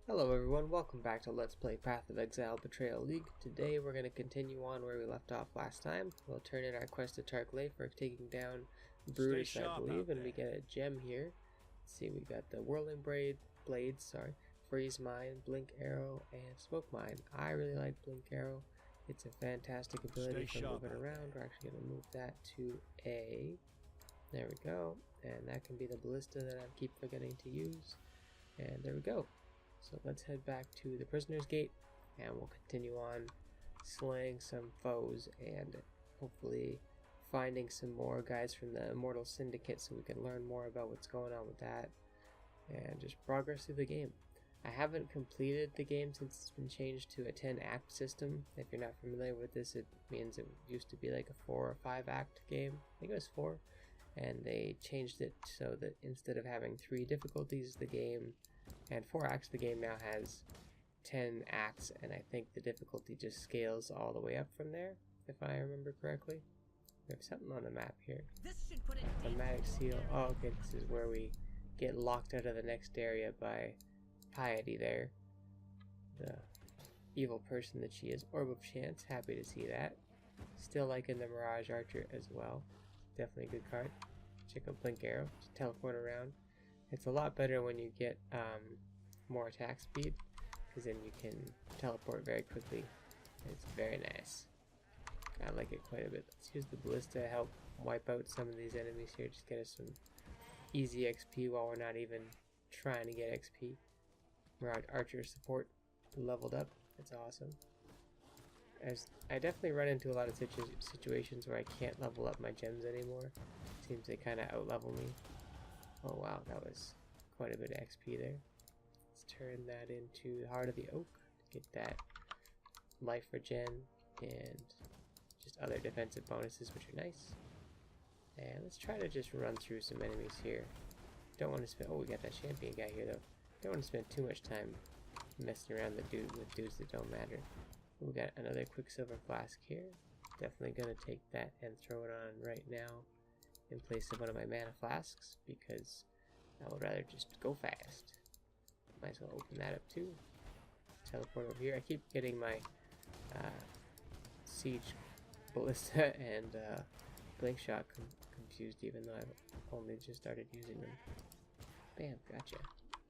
Hello everyone, welcome back to Let's Play Path of Exile Betrayal League. Today we're going to continue on where we left off last time. We'll turn in our quest to Tarkley for taking down Brutus, I believe, and we get a gem here. Let's see, we got the Whirling Blades, Freeze Mine, Blink Arrow, and Smoke Mine. I really like Blink Arrow. It's a fantastic ability for moving around. We're actually going to move that to A. There we go. And that can be the ballista that I keep forgetting to use. And there we go. So let's head back to the Prisoner's Gate and we'll continue on slaying some foes and hopefully finding some more guys from the Immortal Syndicate so we can learn more about what's going on with that and just progress through the game. I haven't completed the game since it's been changed to a 10-act system. If you're not familiar with this, it means it used to be like a 4 or 5-act game. I think it was 4, and they changed it so that instead of having 3 difficulties, the game and 4 acts, the game now has 10 acts, and I think the difficulty just scales all the way up from there, if I remember correctly. We have something on the map here. This should put it Thematic seal. Oh, okay, this is where we get locked out of the next area by Piety there. The evil person that she is. Orb of Chance, happy to see that. Still liking the Mirage Archer as well. Definitely a good card. Check out Blink Arrow, just teleport around. It's a lot better when you get more attack speed, because then you can teleport very quickly. It's very nice. I like it quite a bit. Let's use the ballista to help wipe out some of these enemies here. Just get us some easy XP while we're not even trying to get XP. Mirage Archer support leveled up. That's awesome. As I definitely run into a lot of situations where I can't level up my gems anymore. Seems they kind of out-level me. Oh wow, that was quite a bit of XP there. Let's turn that into the Heart of the Oak to get that life regen and just other defensive bonuses, which are nice. And let's try to just run through some enemies here. Don't want to spend. Oh, we got that champion guy here though. Don't want to spend too much time messing around with dudes that don't matter. We got another Quicksilver Flask here. Definitely gonna take that and throw it on right now in place of one of my mana flasks, because I would rather just go fast. Might as well open that up too. Teleport over here. I keep getting my Siege Ballista and Blink Shot confused, even though I've only just started using them. Bam, gotcha.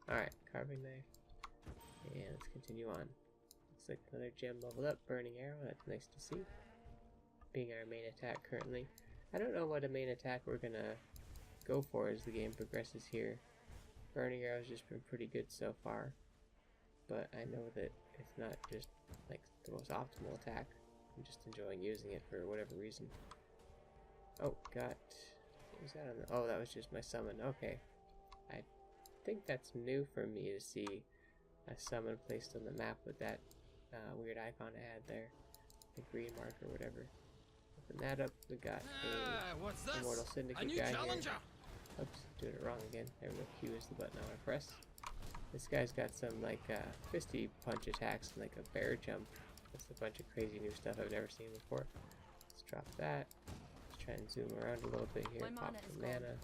Alright, carving knife. And let's continue on. Looks like another gem leveled up. Burning Arrow, that's nice to see. Being our main attack currently. I don't know what a main attack we're gonna go for as the game progresses here. Burning Arrow's just been pretty good so far, but I know that it's not just like the most optimal attack. I'm just enjoying using it for whatever reason. Oh, what was that on the, oh, that was just my summon. Okay. I think that's new for me to see a summon placed on the map with that weird icon I had there. The green mark or whatever. Open that up, we got a Immortal Syndicate guy here. Oops, doing it wrong again. There we go, Q is the button I want to press. This guy's got some like fisty punch attacks and like a bear jump. That's a bunch of crazy new stuff I've never seen before. Let's drop that. Let's try and zoom around a little bit here. Pop some mana.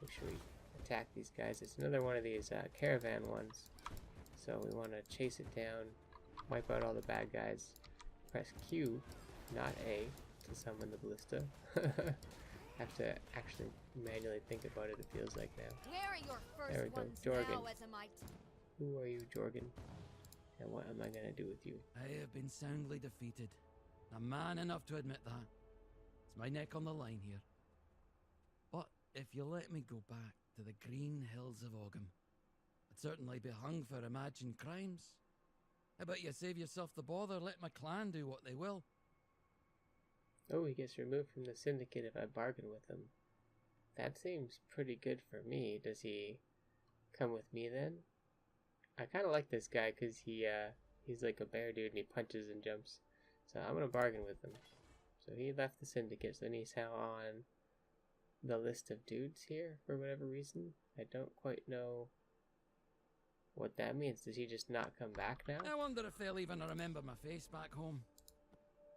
Make sure we attack these guys. It's another one of these caravan ones. So we want to chase it down, wipe out all the bad guys. Press Q, not A, to summon the ballista. Have to actually manually think about it, it feels like now. Where are your first there we go, Jorgen. Azamite? Who are you, Jorgen? And what am I going to do with you? I have been soundly defeated. I'm man enough to admit that. It's my neck on the line here. But if you let me go back to the green hills of Ogham, I'd certainly be hung for imagined crimes. How about you save yourself the bother, let my clan do what they will? Oh, he gets removed from the Syndicate if I bargain with him. That seems pretty good for me. Does he come with me then? I kind of like this guy because he's like a bear dude and he punches and jumps. So I'm going to bargain with him. So he left the Syndicate, so then he's now on the list of dudes here for whatever reason. I don't quite know what that means. Does he just not come back now? I wonder if they'll even remember my face back home.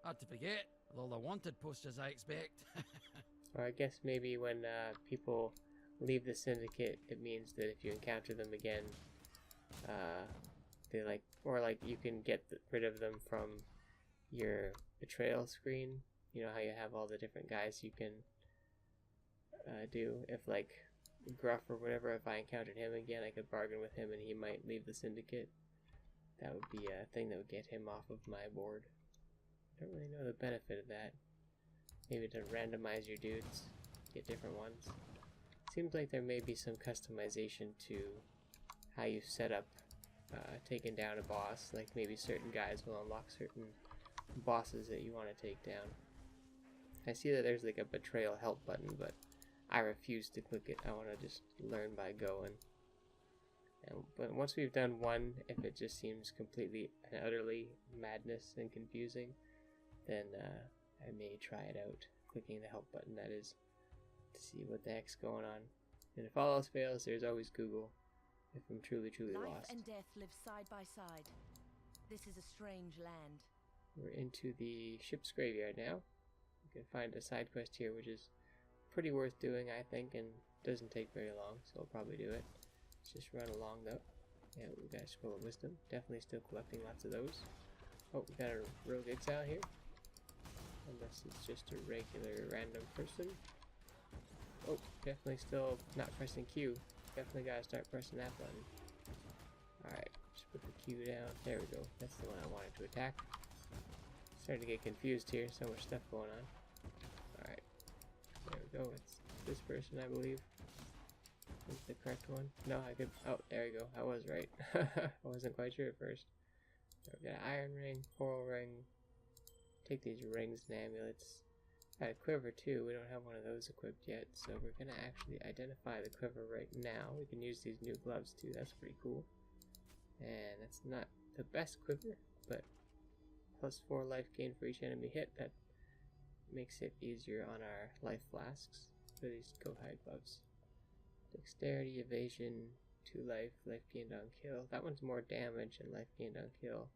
Hard to forget, with all the wanted posters I expect. Or I guess maybe when people leave the Syndicate, it means that if you encounter them again, They like, or like you can get rid of them from your betrayal screen. You know how you have all the different guys you can do. If like Gruff or whatever, if I encountered him again, I could bargain with him and he might leave the syndicate. That would be a thing that would get him off of my board. I don't really know the benefit of that. Maybe to randomize your dudes, get different ones. Seems like there may be some customization to how you set up taking down a boss. Like maybe certain guys will unlock certain bosses that you want to take down. I see that there's like a betrayal help button, but I refuse to click it. I want to just learn by going. But once we've done one, if it just seems completely and utterly madness and confusing, then I may try it out, clicking the help button, that is, to see what the heck's going on. And if all else fails, there's always Google, if I'm truly Life lost. and death live side by side. This is a strange land. We're into the ship's graveyard now. You can find a side quest here, which is pretty worth doing, I think, and doesn't take very long, so I'll probably do it. Let's just run along, though. Yeah, we got a scroll of wisdom. Definitely still collecting lots of those. Oh, we got a rogue exile here. Unless it's just a regular random person. Oh, definitely still not pressing Q. Definitely gotta start pressing that button. Alright, just put the Q down. There we go. That's the one I wanted to attack. Starting to get confused here. So much stuff going on. Alright. There we go. It's this person, I believe. Is the correct one? No, I could. Oh, there we go. I was right. I wasn't quite sure at first. So we got an iron ring, coral ring. Take these rings and amulets. Got a quiver too. We don't have one of those equipped yet, so we're gonna actually identify the quiver right now. We can use these new gloves too. That's pretty cool. And that's not the best quiver, but +4 life gain for each enemy hit. That makes it easier on our life flasks for these go high gloves. Dexterity, evasion, 2 life gained on kill. That one's more damage and life gained on kill.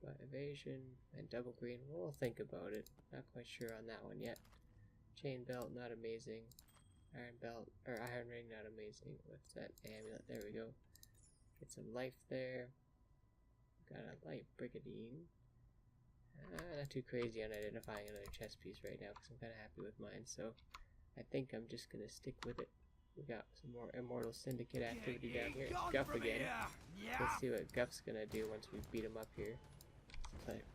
But evasion and double green, we'll think about it. Not quite sure on that one yet. Chain belt, not amazing. Iron belt, or iron ring, not amazing. What's that? Amulet, there we go. Get some life there. Got a light brigandine. Not too crazy on identifying another chest piece right now because I'm kind of happy with mine. So I think I'm just going to stick with it. We got some more Immortal Syndicate activity down here. Guff again. Let's see what Guff's going to do once we beat him up here.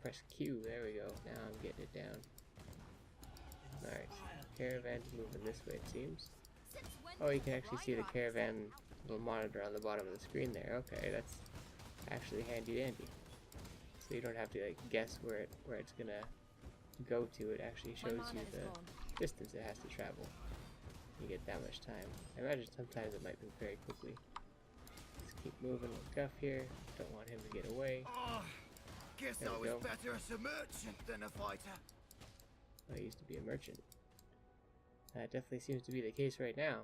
Press Q, there we go. Now I'm getting it down. Alright, caravan's moving this way it seems. Oh, you can actually see the caravan little monitor on the bottom of the screen there. Okay, that's actually handy dandy. So you don't have to like guess where it's gonna go to. It actually shows you the distance it has to travel. You get that much time. I imagine sometimes it might move very quickly. Let's keep moving with Guff here. Don't want him to get away. Guess I was better as a merchant than a fighter. I used to be a merchant. That definitely seems to be the case right now.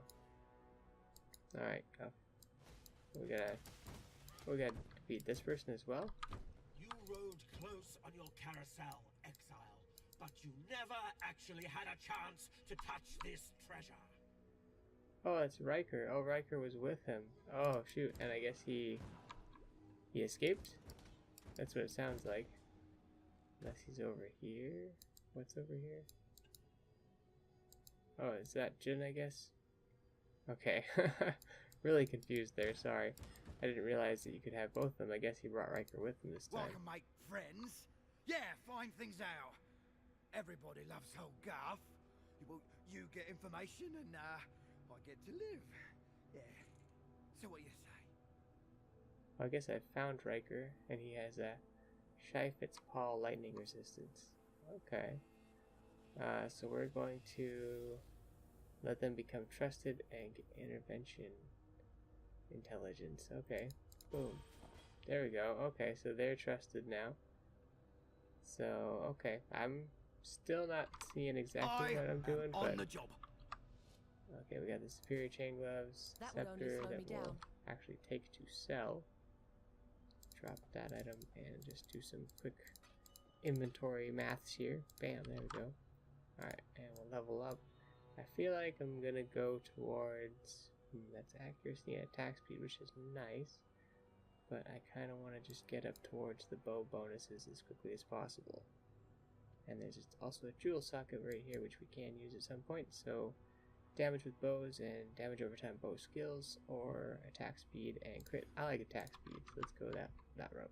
Alright, Guff. We gotta defeat this person as well. You rode close on your carousel, Exile, but you never actually had a chance to touch this treasure. Oh, that's Riker. Oh, Riker was with him. Oh, shoot. And I guess he escaped? That's what it sounds like. Unless he's over here. What's over here? Oh, is that Jin, I guess? Okay. Really confused there, sorry. I didn't realize that you could have both of them. I guess he brought Riker with him this time. I can make friends. Yeah, find things out. Everybody loves old Guff. You get information and I get to live. Yeah. So what you say? Well, I guess I found Riker, and he has a Shy Fitzpaul lightning resistance. Okay. So we're going to let them become trusted and get intervention intelligence. Okay. Boom. There we go. Okay, so they're trusted now. So, okay. I'm still not seeing exactly what I'm doing, but... on the job. Okay, we got the superior chain gloves, scepter that we'll actually take to sell. Drop that item and just do some quick inventory maths here. Bam, there we go. Alright, and we'll level up. I feel like I'm gonna go towards that's accuracy and attack speed, which is nice. but I kind of want to just get up towards the bow bonuses as quickly as possible. And there's also a jewel socket right here, which we can use at some point. So damage with bows and damage over time bow skills, or attack speed and crit. I like attack speed, so let's go that route.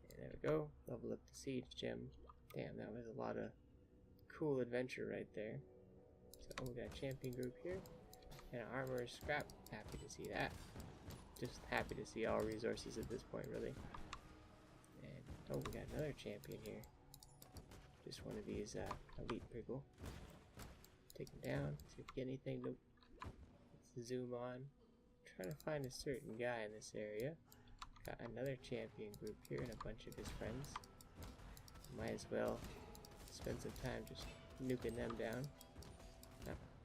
And there we go. Level up the siege gem. Damn, that was a lot of cool adventure right there. So we got a champion group here. And an armor scrap. Happy to see that. Just happy to see all resources at this point, really. And oh, we got another champion here. Just one of these elite people. Take him down. See if we get anything. Nope. Let's zoom on. Trying to find a certain guy in this area. Got another champion group here and a bunch of his friends. Might as well spend some time just nuking them down.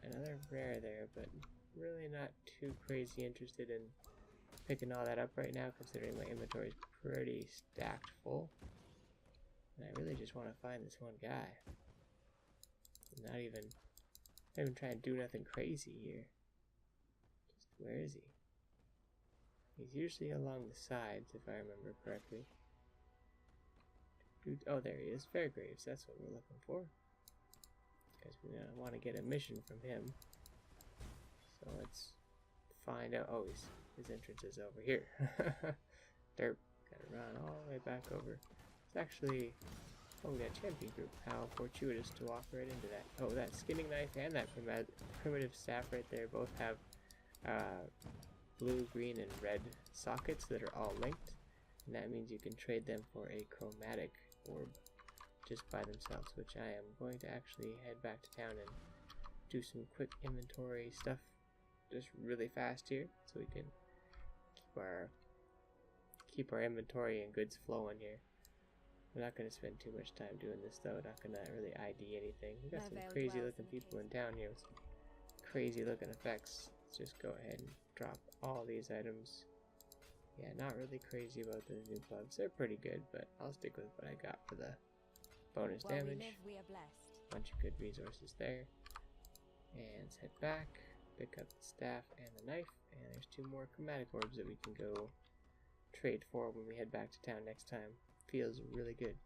Another rare there, but really not too crazy interested in picking all that up right now, considering my inventory is pretty stacked full. And I really just want to find this one guy. Not even trying to do nothing crazy here. Just where is he? He's usually along the sides, if I remember correctly. Oh, there he is. Fairgraves, that's what we're looking for. Because we want to get a mission from him. So let's find out. Oh, his entrance is over here. Derp. Gotta run all the way back over. It's actually... Oh, we got a champion group. How fortuitous to walk right into that. Oh, that skinning knife and that primitive staff right there both have blue, green, and red sockets that are all linked. And that means you can trade them for a chromatic orb just by themselves, which I am going to actually head back to town and do some quick inventory stuff just really fast here so we can keep our inventory and goods flowing here. I'm not going to spend too much time doing this though, not going to really ID anything. We got some crazy looking people in town here with some crazy looking effects. Let's just go ahead and drop all these items. Yeah, not really crazy about the new bugs. They're pretty good, but I'll stick with what I got for the bonus damage. We live, we are blessed. Bunch of good resources there. And let's head back, pick up the staff and the knife, and there's 2 more chromatic orbs that we can go trade for when we head back to town next time. Feels really good.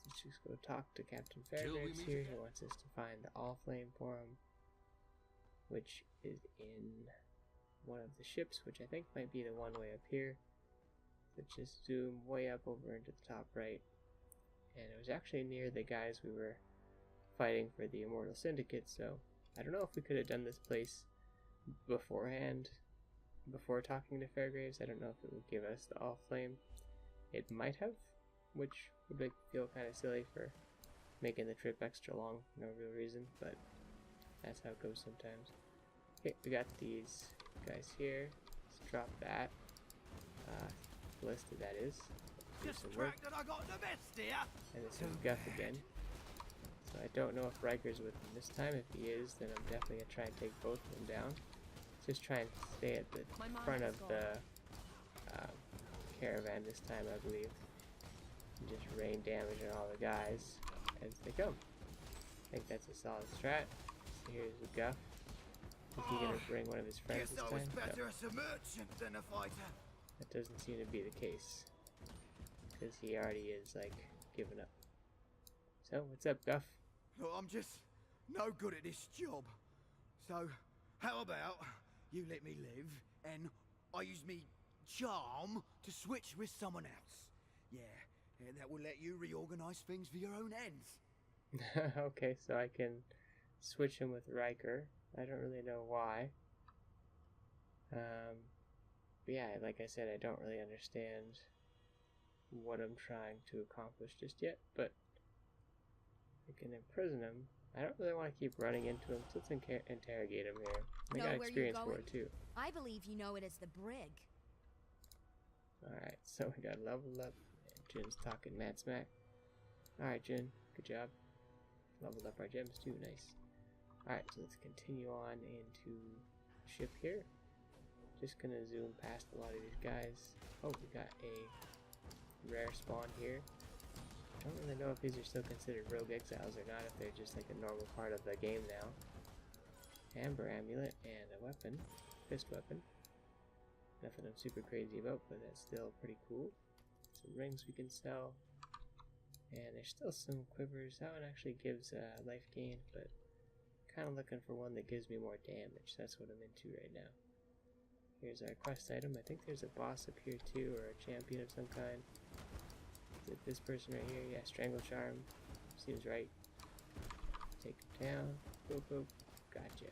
Let's just go talk to Captain Fairgraves here. He wants us to find the All Flame Forum, which is in one of the ships, which I think might be the one way up here. So just zoom way up over into the top right. And it was actually near the guys we were fighting for the Immortal Syndicate, so I don't know if we could have done this place beforehand, before talking to Fairgraves. I don't know if it would give us the All Flame. It might have, which would make me feel kind of silly for making the trip extra long, no real reason, but that's how it goes sometimes. Okay, we got these guys here. Let's drop that. Ballistic, that is. Do some work. That I got the best here. And this is Guff again. So I don't know if Riker's with him this time. If he is, then I'm definitely going to try and take both of them down. Just try and stay at the front of the caravan this time, I believe. And just rain damage on all the guys as they come. I think that's a solid strat. So here's the Guff. Is he going to bring one of his friends this time? Better as a merchant than a fighter. That doesn't seem to be the case. Because he already is, like, giving up. So, what's up, Guff? Look, I'm just no good at this job. So, how about you let me live, and I use me charm to switch with someone else? Yeah, and that will let you reorganize things for your own ends. Okay, so I can switch him with Riker. I don't really know why. But yeah, like I said, I don't really understand what I'm trying to accomplish just yet, but I can imprison him. I don't really want to keep running into him, so let's interrogate him here. I got experience for it too. I believe you know it as the brig. Alright, so we got leveled up. And Jin's talking mad smack. Alright, Jin, good job. Leveled up our gems too, nice. Alright, so let's continue on into the ship here. Just gonna zoom past a lot of these guys. Oh, we got a rare spawn here. I don't really know if these are still considered rogue exiles or not, if they're just like a normal part of the game now. Amber amulet and a weapon, fist weapon. Nothing I'm super crazy about, but that's still pretty cool. Some rings we can sell. And there's still some quivers. That one actually gives life gain, but kind of looking for one that gives me more damage. That's what I'm into right now. Here's our quest item. I think there's a boss up here too, or a champion of some kind. Is it this person right here? Yeah, Strangle Charm. Seems right. Take him down. Boop, boop. Gotcha.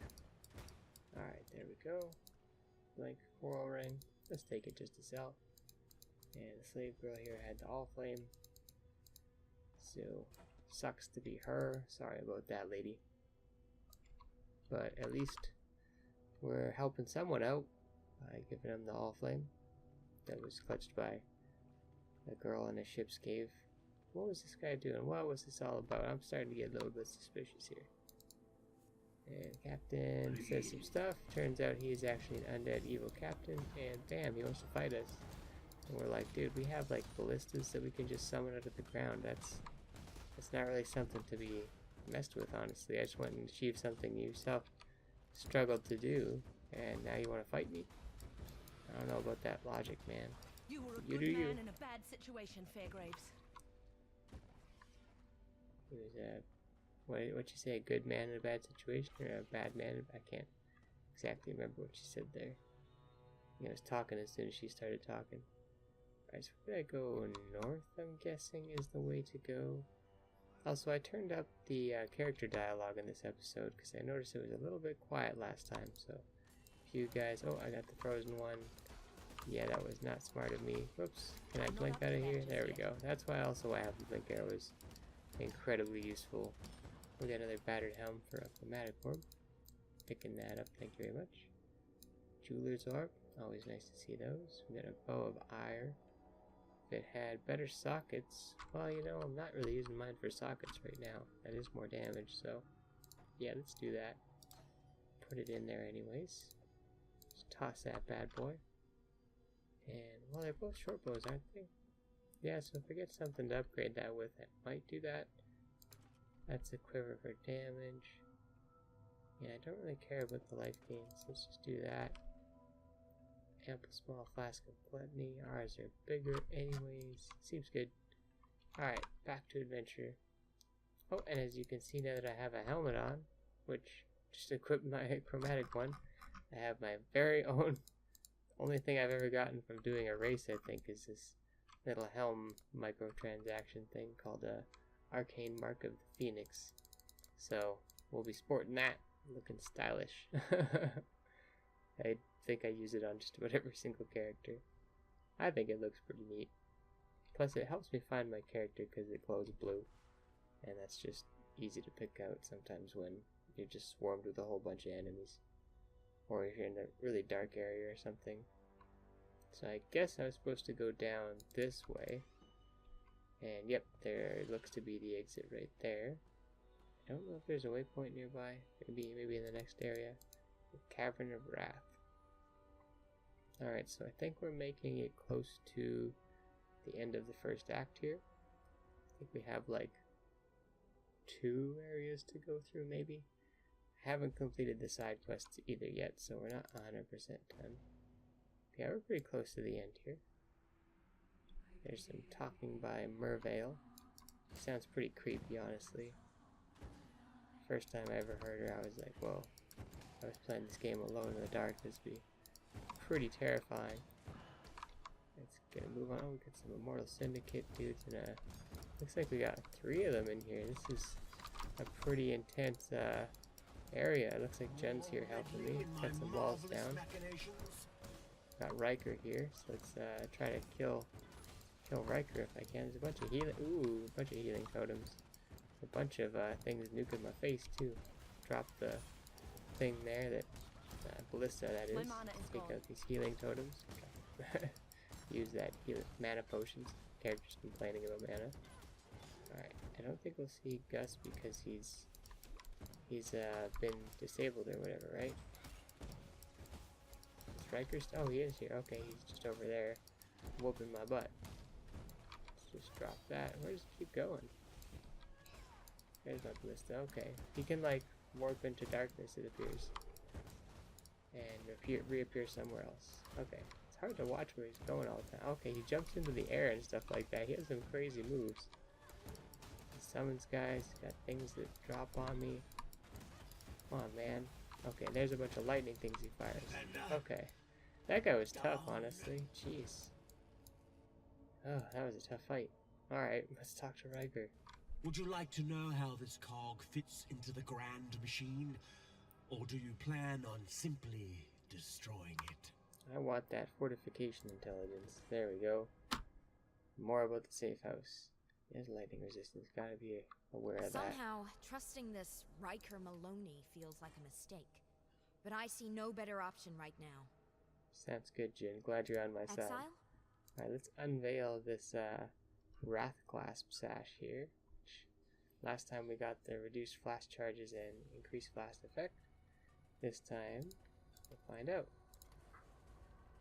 Alright, there we go. Blank coral ring. Let's take it just to sell. And the slave girl here had the all flame. So, sucks to be her. Sorry about that, lady. But at least we're helping someone out by giving him the all flame that was clutched by a girl in a ship's cave. What was this guy doing? What was this all about? I'm starting to get a little bit suspicious here. And Captain says some stuff. Turns out he is actually an undead evil captain. And bam, he wants to fight us. And we're like, dude, we have like ballistas that we can just summon out of the ground. That's not really something to be messed with, honestly. I just went and achieved something you yourself struggled to do, and now you want to fight me? I don't know about that logic, man. You were a You good do you. man in a bad situation, Fairgraves. He was what'd you say, a good man in a bad situation, or a bad man? I can't exactly remember what she said there. I was talking as soon as she started talking. Alright, so where did I go? North, I'm guessing, is the way to go. Also, I turned up the character dialogue in this episode because I noticed it was a little bit quiet last time. So, if you guys... Oh, I got the frozen one. Yeah, that was not smart of me. Whoops. Can I blink out of here? There we go. That's why also I have the blink arrow is incredibly useful. We'll get another battered helm for a chromatic orb. Picking that up, thank you very much. Jeweler's orb. Always nice to see those. We got a bow of ire. If it had better sockets, well, you know, I'm not really using mine for sockets right now. That is more damage, so yeah, let's do that. Put it in there anyways. Just toss that bad boy. And, well, they're both short bows, aren't they? Yeah, so if I get something to upgrade that with, I might do that. That's a quiver for damage. Yeah, I don't really care about the life gains. Let's just do that. Ample small flask of gluttony. Ours are bigger anyways. Seems good. Alright, back to adventure. Oh, and as you can see now that I have a helmet on, which just equipped my chromatic one, I have my very own, only thing I've ever gotten from doing a race, I think, is this little helm microtransaction thing called Arcane Mark of the Phoenix. So, we'll be sporting that, looking stylish. I think I use it on just about every single character. I think it looks pretty neat. Plus it helps me find my character because it glows blue. And that's just easy to pick out sometimes when you're just swarmed with a whole bunch of enemies. Or if you're in a really dark area or something. So I guess I was supposed to go down this way. And yep, there looks to be the exit right there. I don't know if there's a waypoint nearby. Maybe in the next area. The Cavern of Wrath. Alright, so I think we're making it close to the end of the first act here. I think we have like 2 areas to go through maybe. I haven't completed the side quests either yet, so we're not 100% done. Yeah, we're pretty close to the end here. There's some talking by Mervale. Sounds pretty creepy, honestly. First time I ever heard her, I was like, whoa. I was playing this game alone in the dark. This would be pretty terrifying. Let's get a move on. Oh, we got some Immortal Syndicate dudes, and looks like we got 3 of them in here. This is a pretty intense area. It looks like Jen's here helping me. Got some walls down. Got Riker here, so let's try to kill Riker if I can. There's a bunch of healing totems. A bunch of things nuking my face too. Drop the thing there that ballista that is. Take out these healing totems. Use that mana potions. Character's complaining about mana. Alright, I don't think we'll see Gus because he's been disabled or whatever, right? Is Riker oh, he is here. Okay, he's just over there whooping my butt. Let's just drop that. Where does it keep going? There's my ballista. Okay, he can like warp into darkness, it appears, and reappear somewhere else. Okay, It's hard to watch where he's going all the time. Okay, he jumps into the air and stuff like that. He has some crazy moves. He summons guys. He's got things that drop on me. Come on, man. Okay, there's a bunch of lightning things he fires. Okay. That guy was tough, honestly. Jeez. Oh, that was a tough fight. Alright, let's talk to Riker. Would you like to know how this cog fits into the grand machine? Or do you plan on simply destroying it? I want that fortification intelligence. There we go. More about the safe house. There's lightning resistance. Gotta be aware of that. Somehow, trusting this Riker Maloney feels like a mistake. But I see no better option right now. Sounds good, Jin. Glad you're on my side. Exile? Alright, let's unveil this Wrath Clasp sash here. Last time we got the reduced flash charges and increased blast effect. This time, we'll find out.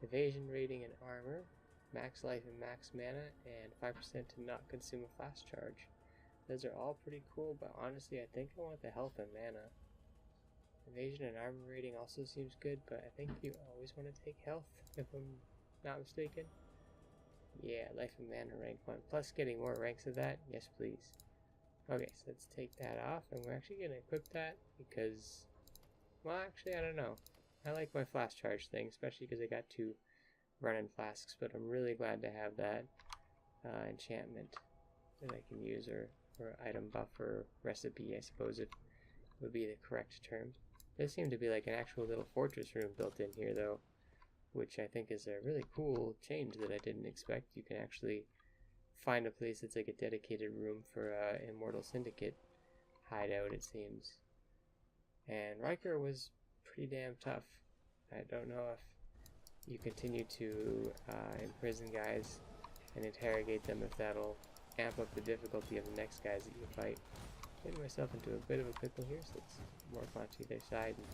Evasion rating and armor, max life and max mana, and 5% to not consume a flash charge. Those are all pretty cool, but honestly I think I want the health and mana. Evasion and armor rating also seems good, but I think you always want to take health, if I'm not mistaken. Yeah, life and mana rank 1, plus getting more ranks of that, yes please. Okay, so let's take that off, and we're actually going to equip that, because, well actually I don't know. I like my flash charge thing, especially because I got 2 run-in flasks, but I'm really glad to have that enchantment that I can use, or item buff or recipe, I suppose it would be the correct term. There seemed to be like an actual little fortress room built in here though, which I think is a really cool change that I didn't expect. You can actually find a place that's like a dedicated room for Immortal Syndicate hideout, it seems. And Riker was pretty damn tough. I don't know if you continue to imprison guys and interrogate them, if that'll amp up the difficulty of the next guys that you fight. Getting myself into a bit of a pickle here, so let's morph onto either side and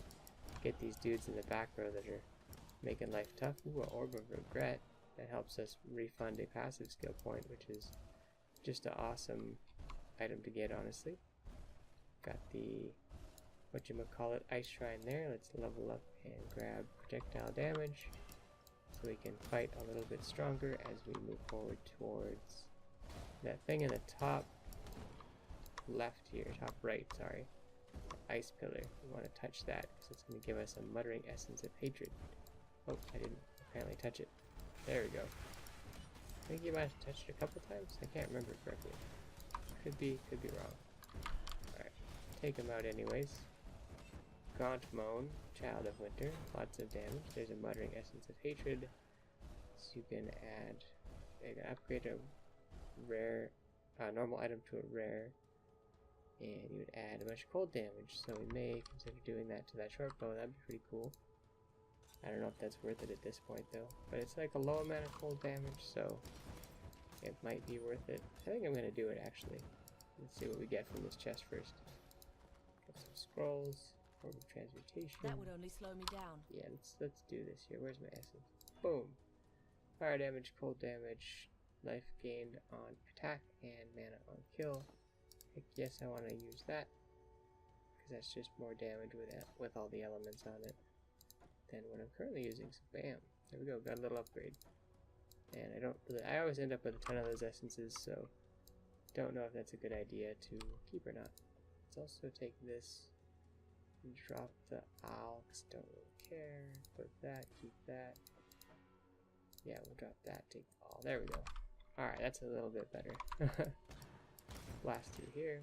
get these dudes in the back row that are making life tough. Ooh, an Orb of Regret. That helps us refund a passive skill point, which is just an awesome item to get, honestly. Got the whatchamacallit ice shrine there. Let's level up and grab projectile damage so we can fight a little bit stronger as we move forward towards that thing in the top left here, top right, sorry. Ice pillar. We want to touch that because it's going to give us a muttering essence of hatred. Oh, I didn't apparently touch it. There we go. I think you might have touched it a couple times. I can't remember correctly. Could be wrong. Alright, take him out anyways. Gaunt Moan, Child of Winter, lots of damage. There's a muttering essence of hatred. So you can upgrade a rare, normal item to a rare, and you would add a bunch of cold damage. So we may consider doing that to that short bow. That'd be pretty cool. I don't know if that's worth it at this point though, but it's like a low amount of cold damage, so it might be worth it. I think I'm gonna do it actually. Let's see what we get from this chest first. Got some scrolls, Orb of Transmutation. That would only slow me down. Yeah, let's do this here. Where's my essence? Boom. Fire damage, cold damage, life gained on attack, and mana on kill. Heck yes, I want to use that because that's just more damage with all the elements on it than what I'm currently using. So bam, there we go, got a little upgrade. And I always end up with a ton of those essences, so don't know if that's a good idea to keep or not. Let's also take this and drop the owl, because don't really care. Put that, keep that. Yeah, we'll drop that, take all. There we go. Alright, that's a little bit better. Blast through here.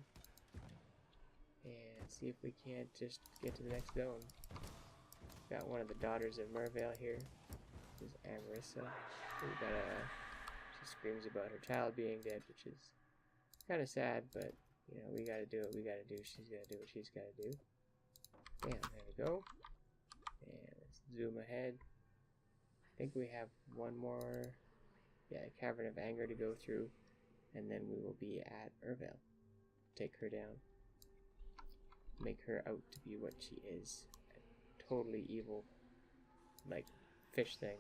And see if we can't just get to the next zone. Got one of the daughters of Mervale here. This is Amarissa. She screams about her child being dead, which is kind of sad, but you know, we gotta do what we gotta do. She's gotta do what she's gotta do. Bam, there we go. And let's zoom ahead. I think we have one more, Cavern of Anger to go through, and then we will be at Mervale. Take her down. Make her out to be what she is. Totally evil, like, fish thing.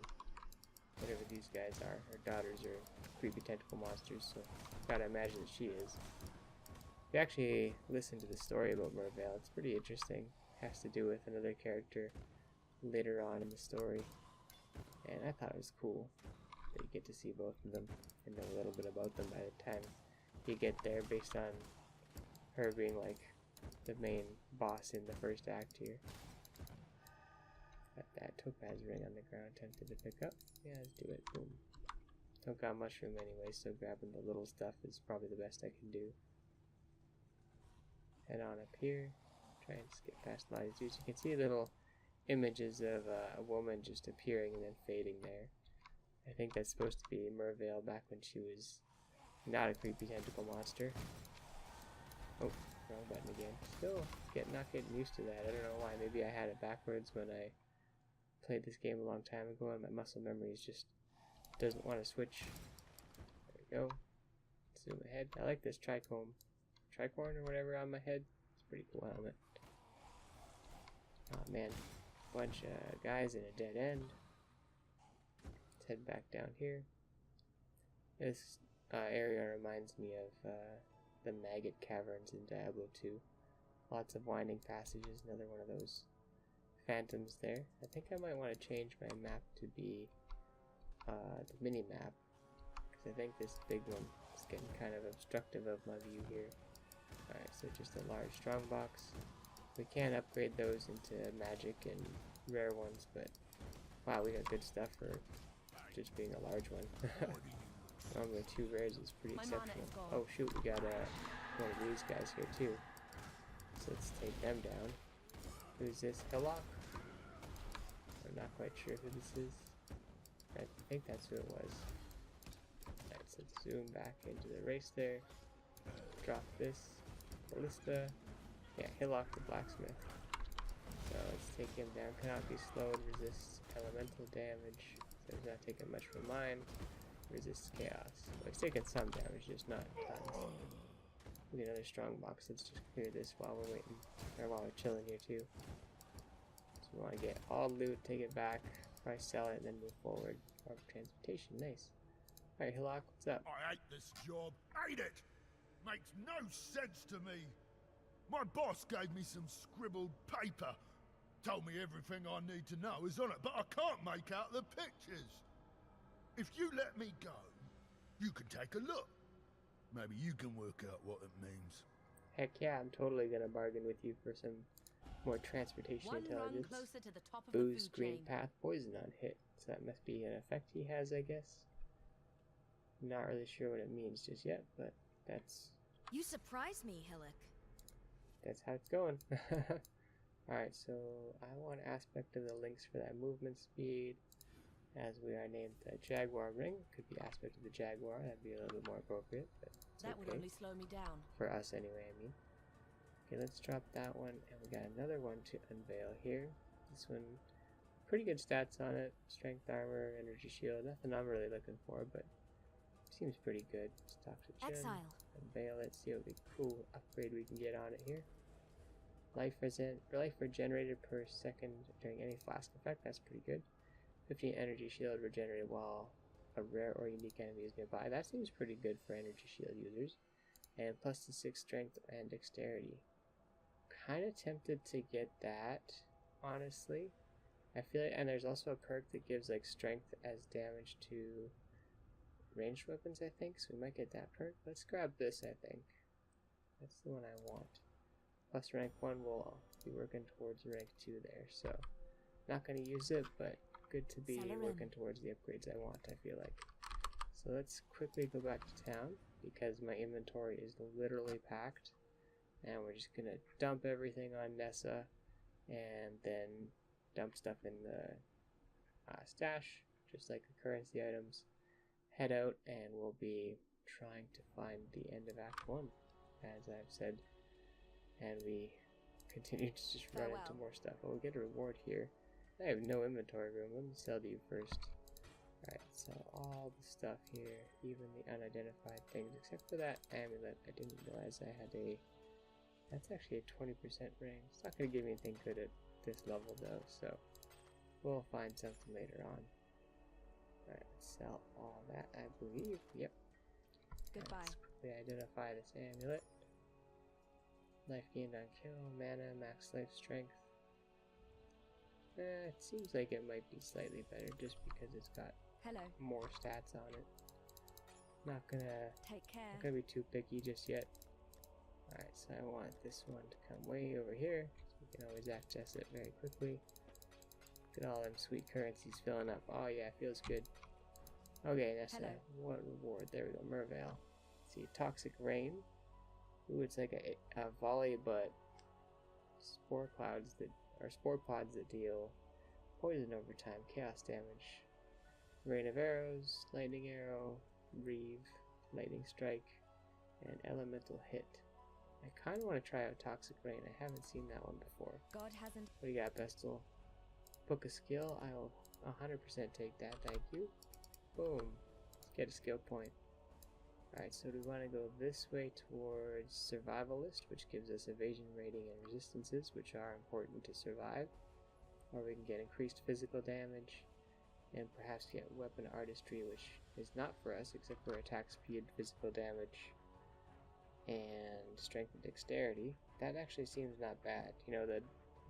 Whatever these guys are. Her daughters are creepy tentacle monsters, so gotta imagine that she is. If you actually listen to the story about Mervale, it's pretty interesting. It has to do with another character later on in the story. And I thought it was cool that you get to see both of them and know a little bit about them by the time you get there, based on her being like the main boss in the first act here. Got that topaz ring on the ground, tempted to pick up. Yeah, let's do it. Boom. Don't got much room anyway, so grabbing the little stuff is probably the best I can do. Head on up here. Try and skip past a lot of these dudes. You can see little images of a woman just appearing and then fading there. I think that's supposed to be Mervale back when she was not a creepy tentacle monster. Oh, wrong button again. Still not getting used to that. I don't know why. Maybe I had it backwards when I played this game a long time ago and my muscle memory just doesn't want to switch. There we go. Zoom ahead. I like this tricorn or whatever on my head. It's a pretty cool helmet. Oh man, bunch of guys in a dead end. Let's head back down here. This area reminds me of the Maggot Caverns in Diablo 2. Lots of winding passages, another one of those phantoms there. I think I might want to change my map to be the mini-map, because I think this big one is getting kind of obstructive of my view here. Alright, so just a large strongbox. We can upgrade those into magic and rare ones, but wow, we got good stuff for just being a large one. Normally 2 rares is pretty exceptional. Oh shoot, we got one of these guys here too. So let's take them down. Who's this? Hillock? I'm not quite sure who this is. I think that's who it was. Alright, so let's zoom back into the race there. Drop this. Ballista. Yeah, Hillock the blacksmith. So let's take him down. Cannot be slowed. Resists elemental damage. So he's not taking much from mine. Resists chaos. Well, he's taking some damage, just not tons. We get another strong box. Let's just clear this while we're waiting, or while we're chilling here too. So we want to get all loot, take it back, probably sell it, and then move forward. Or transportation, nice. Alright, Hillock, what's up? I hate this job. Hate it! Makes no sense to me. My boss gave me some scribbled paper. Told me everything I need to know is on it, but I can't make out the pictures. If you let me go, you can take a look. Maybe you can work out what it means. Heck yeah, I'm totally gonna bargain with you for some more transportation One rung intelligence. closer to the top of the Booze, food green chain. path, poison on hit. So that must be an effect he has, I guess. Not really sure what it means just yet, but that's You surprise me, Hillock. how it's going. Alright, so I want aspect of the links for that movement speed. As we are named the Jaguar Ring. Could be aspect of the Jaguar, that'd be a little bit more appropriate, but it's That okay. would only slow me down. For us anyway, I mean. Okay, let's drop that one, and we got another one to unveil here. This one, pretty good stats on it. Strength, armor, energy shield, nothing I'm really looking for, but seems pretty good. Let's talk to Jen. Exile. Unveil it, see what big cool upgrade we can get on it here. Life regenerated per second during any flask effect, that's pretty good. 15 energy shield regenerated while a rare or unique enemy is nearby. That seems pretty good for energy shield users. And plus the 6 strength and dexterity. Kind of tempted to get that, honestly. I feel like, and there's also a perk that gives like strength as damage to ranged weapons, I think. So we might get that perk. Let's grab this, I think. That's the one I want. Plus rank 1 will be working towards rank 2 there. So not going to use it, but good to be working towards the upgrades I want, I feel like. So let's quickly go back to town because my inventory is literally packed, and we're just gonna dump everything on Nessa and then dump stuff in the stash, just like the currency items. Head out, and we'll be trying to find the end of Act 1, as I've said, and we continue to just run into more stuff. Oh, we'll get a reward here. I have no inventory room. Let me sell to you first. Alright, sell all the stuff here, even the unidentified things, except for that amulet. I didn't realize I had a... That's actually a 20% ring. It's not going to give me anything good at this level, though, so we'll find something later on. Alright, let's sell all that, I believe. Yep. Goodbye. Let's quickly identify this amulet. Life gained on kill, mana, max life strength. It seems like it might be slightly better just because it's got Hello. more stats on it. Not gonna Take care. be too picky just yet. Alright, so I want this one to come way over here, so we can always access it very quickly. Look at all them sweet currencies filling up. Oh yeah, feels good. Okay, that's what reward. There we go, Mervale. See, Toxic Rain. Ooh, it's like a volley, but spore pods that deal poison over time, chaos damage. Rain of Arrows, Lightning Arrow, Reeve, Lightning Strike, and Elemental Hit. I kind of want to try out Toxic Rain. I haven't seen that one before. God hasn't. What do you got, Bestel? Book a skill. I'll 100% take that. Thank you. Boom. Let's get a skill point. Alright, so do we want to go this way towards Survivalist, which gives us evasion rating and resistances, which are important to survive. Or we can get increased physical damage, and perhaps get weapon artistry, which is not for us, except for attack speed, physical damage, and strength and dexterity. That actually seems not bad. You know, the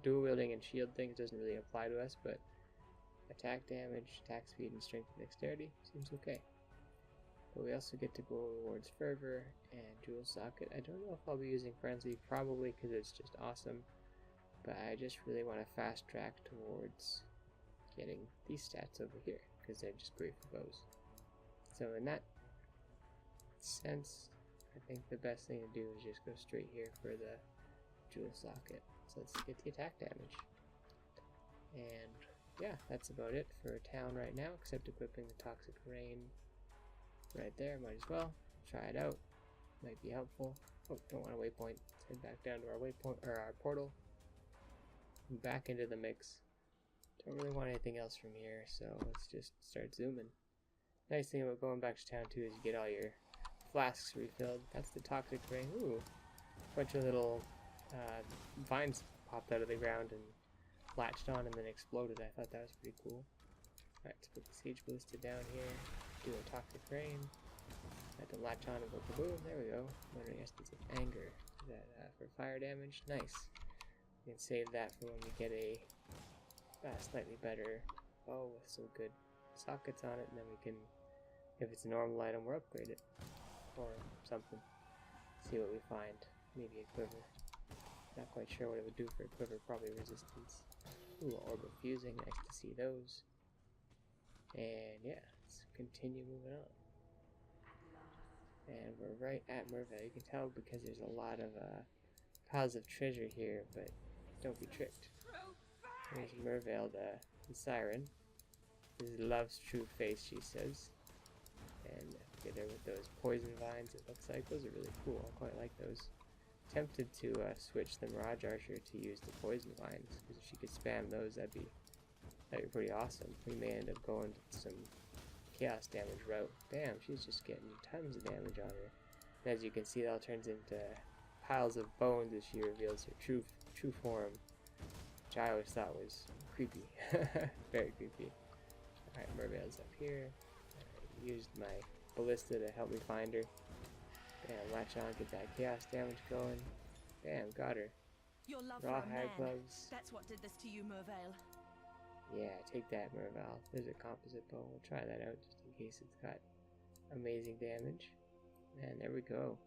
dual wielding and shield things doesn't really apply to us, but attack damage, attack speed, and strength and dexterity seems okay. But we also get to go towards Fervor and Jewel Socket. I don't know if I'll be using Frenzy, probably because it's just awesome, but I just really want to fast track towards getting these stats over here, because they're just great for bows. So in that sense, I think the best thing to do is just go straight here for the Jewel Socket. So let's get the attack damage. And yeah, that's about it for town right now, except equipping the Toxic Rain right there. Might as well try it out. Might be helpful. Oh, don't want a waypoint. Let's head back down to our waypoint, or our portal. Back into the mix. Don't really want anything else from here, so let's just start zooming. Nice thing about going back to town too is you get all your flasks refilled. That's the Toxic Rain. Ooh, bunch of little vines popped out of the ground and latched on and then exploded. I thought that was pretty cool. Alright, let's put the Siege Ballista down here. Do a Toxic Rain. Had to latch on and go kaboom. There we go. Wondering Essence of Anger. Is that for fire damage? Nice. We can save that for when we get a slightly better bow with some good sockets on it, and then we can, if it's a normal item, we'll upgrade it. Or something. See what we find. Maybe a quiver. Not quite sure what it would do for a quiver. Probably resistance. Ooh, Orb of Fusing. Nice to see those. And yeah, let's continue moving on. And we're right at Mervale. You can tell because there's a lot of piles of treasure here, but don't be tricked. There's Mervale, the siren. This is love's true face, she says. And get her with those poison vines, it looks like. Those are really cool. I quite like those. Tempted to switch the Mirage Archer to use the poison vines, because if she could spam those, that'd be pretty awesome. We may end up going to some chaos damage route. Damn, she's just getting tons of damage on her. And as you can see, it all turns into piles of bones as she reveals her true form, which I always thought was creepy. Very creepy. Alright, Mervale's up here. I used my ballista to help me find her. Bam, latch on, get that chaos damage going. Bam, got her. Your love Raw for a hag man. gloves. That's what did this to you, Mervale. Yeah, take that, Mervale. There's a composite bow. We'll try that out just in case it's got amazing damage. And there we go.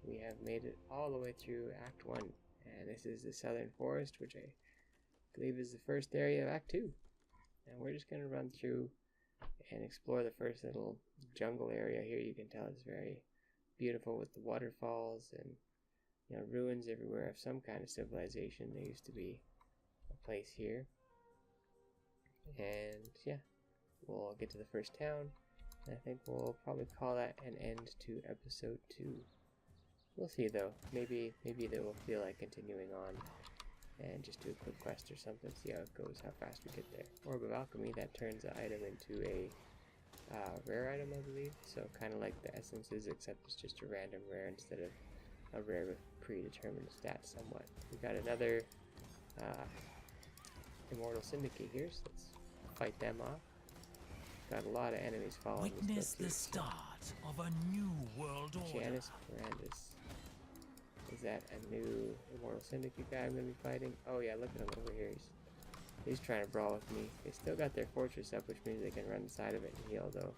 We have made it all the way through Act 1. And this is the Southern Forest, which I believe is the first area of Act 2. And we're just going to run through and explore the first little jungle area here. You can tell it's very beautiful with the waterfalls and, you know, ruins everywhere of some kind of civilization. There used to be a place here. And yeah, we'll get to the first town. And I think we'll probably call that an end to episode 2. We'll see though. Maybe they will feel like continuing on and just do a quick quest or something, see how it goes, how fast we get there. Orb of Alchemy, that turns an item into a rare item, I believe. So kind of like the essences, except it's just a random rare instead of a rare with predetermined stats somewhat. We got another Immortal Syndicate here, so let's fight them off. Got a lot of enemies following us. Witness the start of a new world order. Janus Brandis. Is that a new Immortal Syndicate guy I'm going to be fighting? Oh yeah, look at him over here. He's He's trying to brawl with me. They still got their fortress up, which means they can run inside of it and heal, though.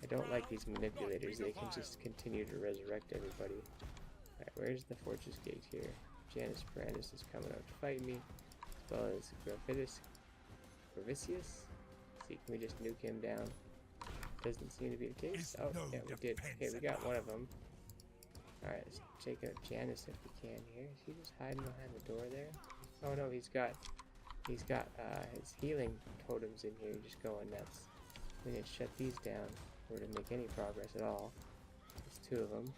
I don't like these manipulators. They can just continue to resurrect everybody. Alright, where's the fortress gate here? Janus Brandis is coming out to fight me, as well as Gravicius. See, can we just nuke him down? Doesn't seem to be the case. Oh, yeah, we did. Okay, we got one of them. Alright, let's take out Janus if we can here. Is he just hiding behind the door there? Oh no, he's got his healing totems in here just going nuts. We need to shut these down or to make any progress at all. There's two of them.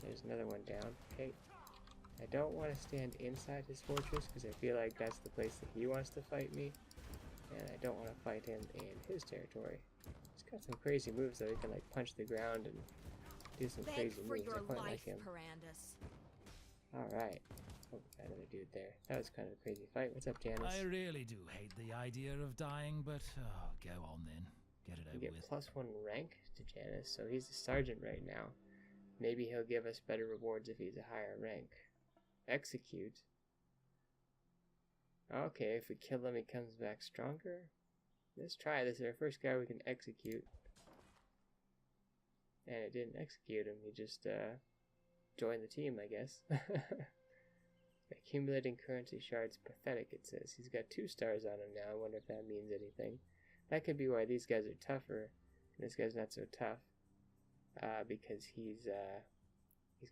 There's another one down. Okay. I don't want to stand inside his fortress because I feel like that's the place that he wants to fight me. And I don't want to fight him in his territory. He's got some crazy moves though. He can like punch the ground and do some crazy moves. I quite like him. Alright. Oh, got another dude there. That was kind of a crazy fight. What's up, Janus? I really do hate the idea of dying, but go on then. Get it over we with. get +1 rank to Janus, so he's a sergeant right now. Maybe he'll give us better rewards if he's a higher rank. Execute. Okay, if we kill him, he comes back stronger. Let's try this. Our first guy we can execute. And it didn't execute him. He just joined the team, I guess. Accumulating currency shards, pathetic, it says. He's got 2 stars on him now. I wonder if that means anything. That could be why these guys are tougher, and this guy's not so tough. Because he's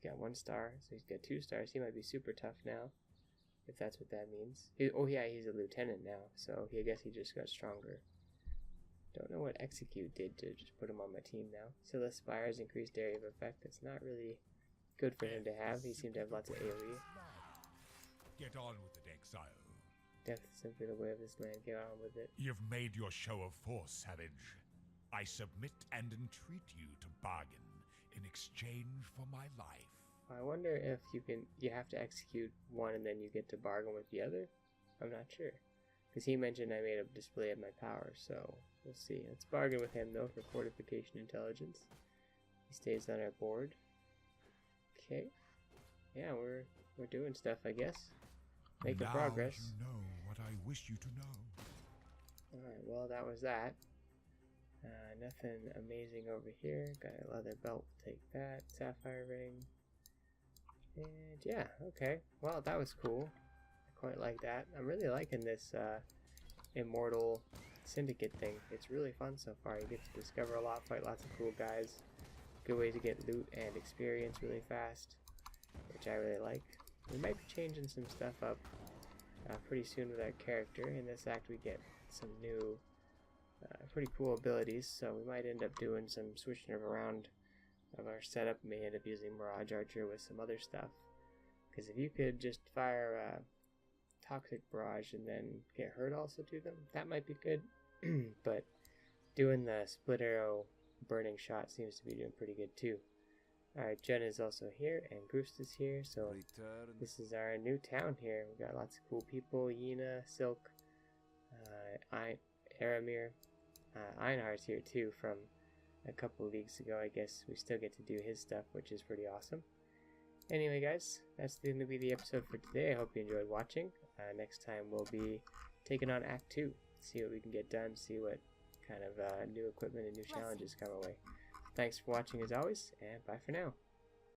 got 1 star, so he's got 2 stars. He might be super tough now, if that's what that means. Oh yeah, he's a lieutenant now, so I guess he just got stronger. Don't know what execute did to just put him on my team now. Scylla Spire's increased area of effect. That's not really good for him to have. He seemed to have lots of AoE. Get on with it, Exile. Death is simply the way of this land. Get on with it. You've made your show of force, Savage. I submit and entreat you to bargain in exchange for my life. I wonder if you have to execute one and then you get to bargain with the other? I'm not sure. Because he mentioned I made a display of my power, so we'll see. Let's bargain with him though for fortification intelligence. He stays on our board. Okay. Yeah, we're doing stuff, I guess. Making progress. You know what I wish you to know. Alright, well that was that. Nothing amazing over here. Got a leather belt, take that. Sapphire ring. And yeah, okay. Well, that was cool. I quite like that. I'm really liking this Immortal Syndicate thing. It's really fun so far. You get to discover a lot, fight lots of cool guys. Good way to get loot and experience really fast, which I really like. We might be changing some stuff up pretty soon with our character. In this act we get some new pretty cool abilities, so we might end up doing some switching around of our setup. May end up using Mirage Archer with some other stuff, because if you could just fire Toxic Barrage and then get hurt also to them, that might be good. But doing the split arrow burning shot seems to be doing pretty good too. Alright, Jen is also here, and Bruce is here, so this is our new town here. We got lots of cool people. Yena, Silk, Aramir, Einhar's here too from a couple leagues ago. I guess we still get to do his stuff, which is pretty awesome. Anyway guys, that's going to be the episode for today. I hope you enjoyed watching. Next time we'll be taking on Act 2, see what we can get done, see what kind of new equipment and new challenges come our way. Thanks for watching as always, and bye for now.